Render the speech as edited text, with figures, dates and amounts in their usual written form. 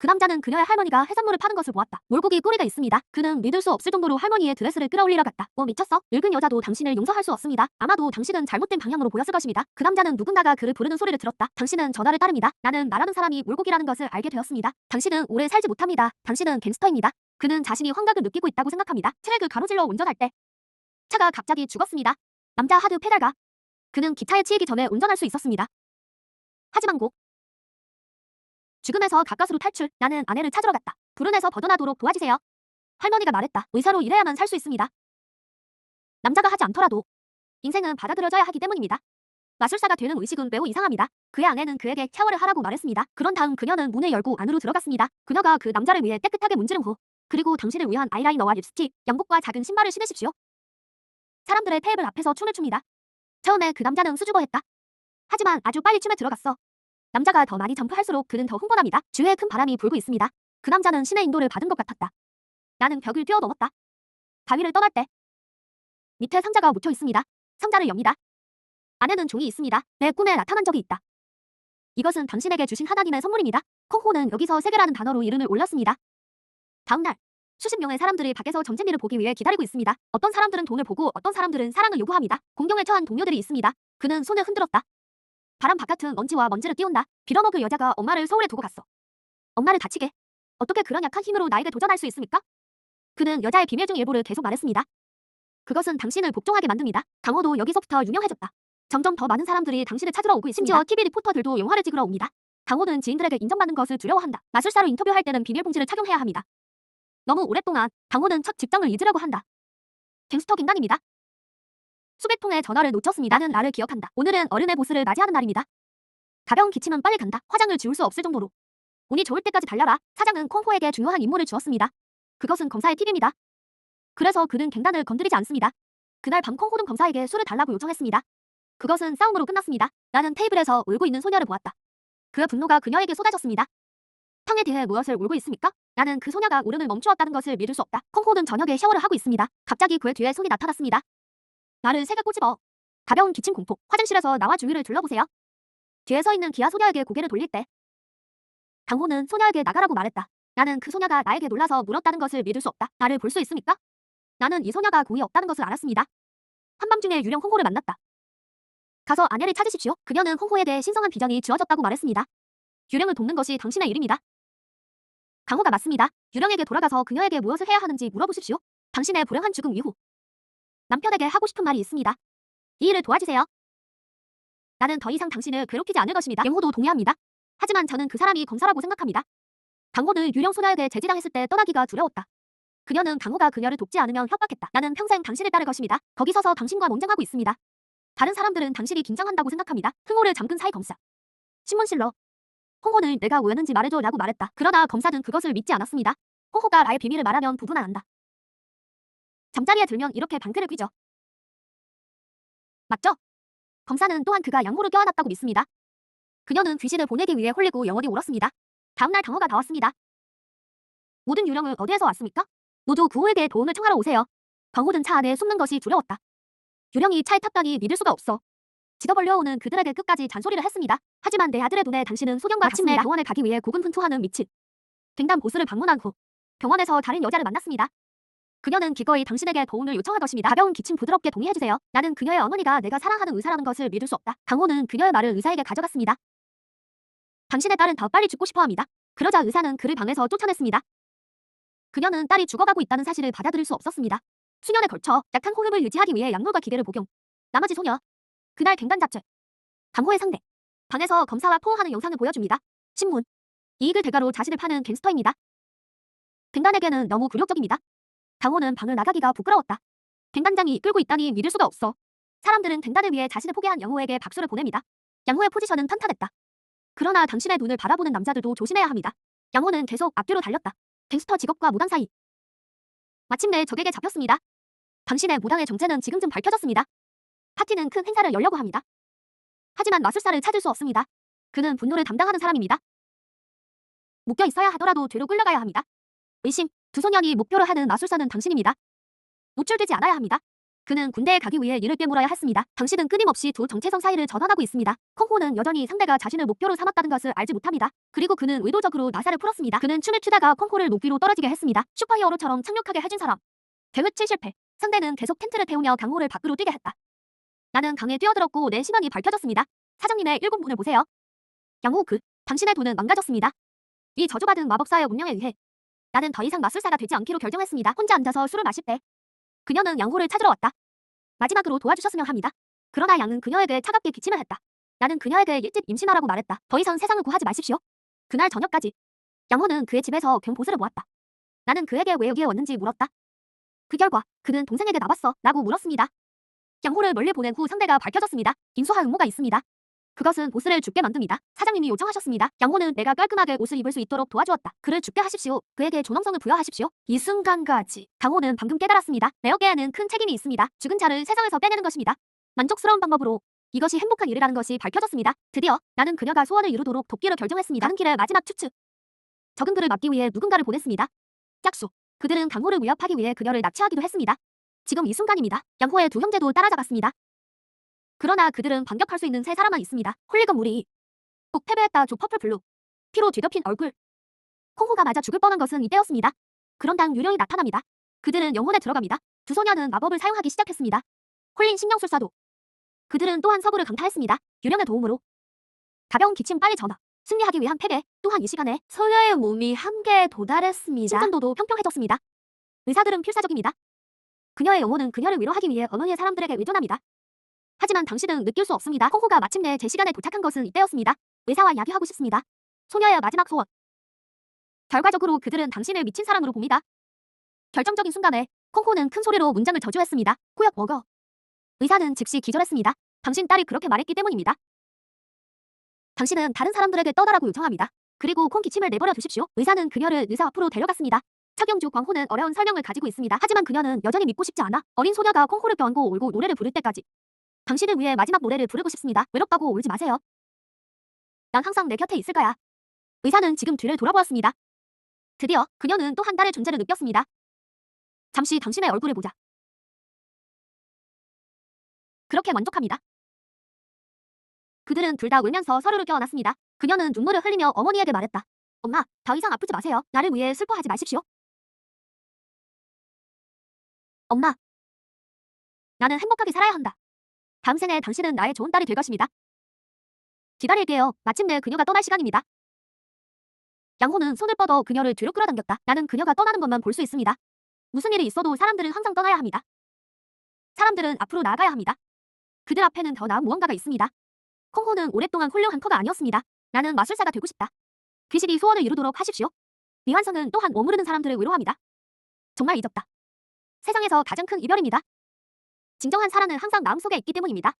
그 남자는 그녀의 할머니가 해산물을 파는 것을 보았다. 물고기 꼬리가 있습니다. 그는 믿을 수 없을 정도로 할머니의 드레스를 끌어올리러 갔다. 미쳤어? 늙은 여자도 당신을 용서할 수 없습니다. 아마도 당신은 잘못된 방향으로 보였을 것입니다. 그 남자는 누군가가 그를 부르는 소리를 들었다. 당신은 전화를 따릅니다. 나는 말하는 사람이 물고기라는 것을 알게 되었습니다. 당신은 오래 살지 못합니다. 당신은 갱스터입니다. 그는 자신이 환각을 느끼고 있다고 생각합니다. 트랙을 가로질러 운전할 때 차가 갑자기 죽었습니다. 남자 하드 페달가. 그는 기차에 치이기 전에 운전할 수 있었습니다. 하지만 곧 죽음에서 가까스로 탈출. 나는 아내를 찾으러 갔다. 불운에서 벗어나도록 도와주세요. 할머니가 말했다. 의사로 일해야만 살 수 있습니다. 남자가 하지 않더라도 인생은 받아들여져야 하기 때문입니다. 마술사가 되는 의식은 매우 이상합니다. 그의 아내는 그에게 샤워를 하라고 말했습니다. 그런 다음 그녀는 문을 열고 안으로 들어갔습니다. 그녀가 그 남자를 위해 깨끗하게 문지른 후 그리고 당신을 위한 아이라이너와 립스틱, 양복과 작은 신발을 신으십시오. 사람들의 테이블 앞에서 춤을 춥니다. 처음에 그 남자는 수줍어했다. 하지만 아주 빨리 춤에 들어갔어. 남자가 더 많이 점프할수록 그는 더 흥분합니다. 주위에 큰 바람이 불고 있습니다. 그 남자는 신의 인도를 받은 것 같았다. 나는 벽을 뛰어넘었다. 바위를 떠날 때 밑에 상자가 묻혀 있습니다. 상자를 엽니다. 안에는 종이 있습니다. 내 꿈에 나타난 적이 있다. 이것은 당신에게 주신 하나님의 선물입니다. 콩호는 여기서 세계라는 단어로 이름을 올렸습니다. 다음 날 수십 명의 사람들이 밖에서 점쟁이를 보기 위해 기다리고 있습니다. 어떤 사람들은 돈을 보고 어떤 사람들은 사랑을 요구합니다. 공경에 처한 동료들이 있습니다. 그는 손을 흔들었다. 바람 바깥은 먼지와 먼지를 띄운다. 빌어먹을 여자가 엄마를 서울에 두고 갔어. 엄마를 다치게. 어떻게 그런 약한 힘으로 나에게 도전할 수 있습니까? 그는 여자의 비밀 중 일부를 계속 말했습니다. 그것은 당신을 복종하게 만듭니다. 강호도 여기서부터 유명해졌다. 점점 더 많은 사람들이 당신을 찾으러 오고 있습니다. 심지어 TV 리포터들도 영화를 찍으러 옵니다. 강호는 지인들에게 인정받는 것을 두려워한다. 마술사로 인터뷰할 때는 비닐봉지를 착용해야 합니다. 너무 오랫동안 강호는 첫 직장을 잊으려고 한다. 갱스터 갱단입니다. 수백 통의 전화를 놓쳤습니다. 나는 나를 기억한다. 오늘은 어른의 보스를 맞이하는 날입니다. 가벼운 기침은 빨리 간다. 화장을 지울 수 없을 정도로. 운이 좋을 때까지 달려라. 사장은 콩호에게 중요한 임무를 주었습니다. 그것은 검사의 팁입니다. 그래서 그는 갱단을 건드리지 않습니다. 그날 밤 콩호는 검사에게 술을 달라고 요청했습니다. 그것은 싸움으로 끝났습니다. 나는 테이블에서 울고 있는 소녀를 보았다. 그의 분노가 그녀에게 쏟아졌습니다. 탕에 대해 무엇을 울고 있습니까? 나는 그 소녀가 울음을 멈추었다는 것을 믿을 수 없다. 콩호는 저녁에 샤워를 하고 있습니다. 갑자기 그의 뒤에 손이 나타났습니다. 나를 세게 꼬집어. 가벼운 기침 공포. 화장실에서 나와 주위를 둘러보세요. 뒤에 서 있는 기아 소녀에게 고개를 돌릴 때 강호는 소녀에게 나가라고 말했다. 나는 그 소녀가 나에게 놀라서 물었다는 것을 믿을 수 없다. 나를 볼 수 있습니까? 나는 이 소녀가 공이 없다는 것을 알았습니다. 한밤중에 유령 홍호를 만났다. 가서 아내를 찾으십시오. 그녀는 홍호에 대해 신성한 비전이 주어졌다고 말했습니다. 유령을 돕는 것이 당신의 일입니다. 강호가 맞습니다. 유령에게 돌아가서 그녀에게 무엇을 해야 하는지 물어보십시오. 당신의 불행한 죽음 이후 남편에게 하고 싶은 말이 있습니다. 이 일을 도와주세요. 나는 더 이상 당신을 괴롭히지 않을 것입니다. 영호도 동의합니다. 하지만 저는 그 사람이 검사라고 생각합니다. 강호는 유령 소녀에게 재직당했을 때 떠나기가 두려웠다. 그녀는 강호가 그녀를 돕지 않으면 협박했다. 나는 평생 당신을 따를 것입니다. 거기 서서 당신과 논쟁하고 있습니다. 다른 사람들은 당신이 긴장한다고 생각합니다. 흥호를 잠근 사이 검사. 신문실러. 홍호는 내가 왜였는지 말해줘 라고 말했다. 그러나 검사는 그것을 믿지 않았습니다. 홍호가 나의 비밀을 말하면 부부는 안다. 잠자리에 들면 이렇게 방귀를 뀌죠. 맞죠? 검사는 또한 그가 양호를 껴안았다고 믿습니다. 그녀는 귀신을 보내기 위해 홀리고 영원히 울었습니다. 다음날 강호가 나왔습니다. 모든 유령은 어디에서 왔습니까? 모두 구호에게 도움을 청하러 오세요. 강호는 차 안에 숨는 것이 두려웠다. 유령이 차에 탔다니 믿을 수가 없어. 지더벌려오는 그들에게 끝까지 잔소리를 했습니다. 하지만 내 아들의 눈에 당신은 소경과 마침내 같습니다. 병원에 가기 위해 고군분투하는 미친 갱단 보스를 방문한 후 병원에서 다른 여자를 만났습니다. 그녀는 기꺼이 당신에게 도움을 요청할 것입니다. 가벼운 기침 부드럽게 동의해주세요. 나는 그녀의 어머니가 내가 사랑하는 의사라는 것을 믿을 수 없다. 강호는 그녀의 말을 의사에게 가져갔습니다. 당신의 딸은 더 빨리 죽고 싶어합니다. 그러자 의사는 그를 방에서 쫓아냈습니다. 그녀는 딸이 죽어가고 있다는 사실을 받아들일 수 없었습니다. 수년에 걸쳐 약한 호흡을 유지하기 위해 약물과 기계를 복용. 나머지 소녀. 그날 갱단 잡채. 강호의 상대. 방에서 검사와 포옹하는 영상을 보여줍니다. 신문. 이익을 대가로 자신을 파는 갱스터입니다. 갱단에게는 너무 굴욕적입니다. 강호는 방을 나가기가 부끄러웠다. 갱단장이 이끌고 있다니 믿을 수가 없어. 사람들은 갱단을 위해 자신을 포기한 양호에게 박수를 보냅니다. 양호의 포지션은 탄탄했다. 그러나 당신의 눈을 바라보는 남자들도 조심해야 합니다. 양호는 계속 앞뒤로 달렸다. 갱스터 직업과 무당 사이. 마침내 적에게 잡혔습니다. 당신의 무당의 정체는 지금쯤 밝혀졌습니다. 파티는 큰 행사를 열려고 합니다. 하지만 마술사를 찾을 수 없습니다. 그는 분노를 담당하는 사람입니다. 묶여 있어야 하더라도 뒤로 끌려가야 합니다. 의심. 두 소년이 목표로 하는 마술사는 당신입니다. 노출되지 않아야 합니다. 그는 군대에 가기 위해 이를 꿰물어야 했습니다. 당신은 끊임없이 두 정체성 사이를 전환하고 있습니다. 콩호는 여전히 상대가 자신을 목표로 삼았다는 것을 알지 못합니다. 그리고 그는 의도적으로 나사를 풀었습니다. 그는 춤을 추다가 콩호를 높이로 떨어지게 했습니다. 슈퍼히어로처럼 착륙하게 해준 사람. 계획치 실패. 상대는 계속 텐트를 태우며 강호를 밖으로 뛰게 했다. 나는 강에 뛰어들었고 내 신원이 밝혀졌습니다. 사장님의 7분을 보세요. 양호 당신의 돈은 망가졌습니다. 이 저주받은 마법사의 운명에 의해 나는 더 이상 마술사가 되지 않기로 결정했습니다. 혼자 앉아서 술을 마실 때 그녀는 양호를 찾으러 왔다. 마지막으로 도와주셨으면 합니다. 그러나 양은 그녀에게 차갑게 기침을 했다. 나는 그녀에게 일찍 임신하라고 말했다. 더 이상 세상을 구하지 마십시오. 그날 저녁까지 양호는 그의 집에서 경보스를 모았다. 나는 그에게 왜 여기에 왔는지 물었다. 그 결과 그는 동생에게 나봤어 라고 물었습니다. 양호를 멀리 보낸 후 상대가 밝혀졌습니다. 인수할 음모가 있습니다. 그것은 보스를 죽게 만듭니다. 사장님이 요청하셨습니다. 양호는 내가 깔끔하게 옷을 입을 수 있도록 도와주었다. 그를 죽게 하십시오. 그에게 존엄성을 부여하십시오. 이 순간까지 강호는 방금 깨달았습니다. 레어게에는 큰 책임이 있습니다. 죽은 자를 세상에서 빼내는 것입니다. 만족스러운 방법으로 이것이 행복한 일이라는 것이 밝혀졌습니다. 드디어 나는 그녀가 소원을 이루도록 돕기로 결정했습니다. 가는 길의 마지막 추측. 적은 그를 막기 위해 누군가를 보냈습니다. 짝수. 그들은 강호를 위협하기 위해 그녀를 납치하기도 했습니다. 지금 이 순간입니다. 양호의 두 형제도 따라잡았습니다. 그러나 그들은 반격할 수 있는 세 사람만 있습니다. 홀리건 무리. 꼭 패배했다 조 퍼플블루. 피로 뒤덮인 얼굴. 콩호가 맞아 죽을 뻔한 것은 이때였습니다. 그런 당 유령이 나타납니다. 그들은 영혼에 들어갑니다. 두 소녀는 마법을 사용하기 시작했습니다. 홀린 신령술사도. 그들은 또한 서부를 강타했습니다. 유령의 도움으로. 가벼운 기침 빨리 전화. 승리하기 위한 패배. 또한 이 시간에 소녀의 몸이 한계에 도달했습니다. 심전도도 평평해졌습니다. 의사들은 필사적입니다. 그녀의 영혼은 그녀를 위로하기 위해 어머니의 사람들에게 의존합니다. 하지만 당신은 느낄 수 없습니다. 콩호가 마침내 제 시간에 도착한 것은 이때였습니다. 의사와 이야기하고 싶습니다. 소녀의 마지막 소원. 결과적으로 그들은 당신을 미친 사람으로 봅니다. 결정적인 순간에 콩호는 큰 소리로 문장을 저주했습니다. 구역 먹어. 의사는 즉시 기절했습니다. 당신 딸이 그렇게 말했기 때문입니다. 당신은 다른 사람들에게 떠나라고 요청합니다. 그리고 콩 기침을 내버려 두십시오. 의사는 그녀를 의사 앞으로 데려갔습니다. 착용주 광호는 어려운 설명을 가지고 있습니다. 하지만 그녀는 여전히 믿고 싶지 않아. 어린 소녀가 콩호를 껴안고 울고 노래를 부를 때까지 당신을 위해 마지막 노래를 부르고 싶습니다. 외롭다고 울지 마세요. 난 항상 내 곁에 있을 거야. 의사는 지금 뒤를 돌아보았습니다. 드디어 그녀는 또 한 달의 존재를 느꼈습니다. 잠시 당신의 얼굴을 보자. 그렇게 만족합니다. 그들은 둘 다 울면서 서로를 껴안았습니다. 그녀는 눈물을 흘리며 어머니에게 말했다. 엄마, 더 이상 아프지 마세요. 나를 위해 슬퍼하지 마십시오. 엄마, 나는 행복하게 살아야 한다. 다음 생에 당신은 나의 좋은 딸이 될 것입니다. 기다릴게요. 마침내 그녀가 떠날 시간입니다. 양호는 손을 뻗어 그녀를 뒤로 끌어당겼다. 나는 그녀가 떠나는 것만 볼 수 있습니다. 무슨 일이 있어도 사람들은 항상 떠나야 합니다. 사람들은 앞으로 나아가야 합니다. 그들 앞에는 더 나은 무언가가 있습니다. 콩호는 오랫동안 훌륭한 커가 아니었습니다. 나는 마술사가 되고 싶다. 귀신이 소원을 이루도록 하십시오. 미완성은 또한 머무르는 사람들을 위로합니다. 정말 잊었다. 세상에서 가장 큰 이별입니다. 진정한 사랑은 항상 마음속에 있기 때문입니다.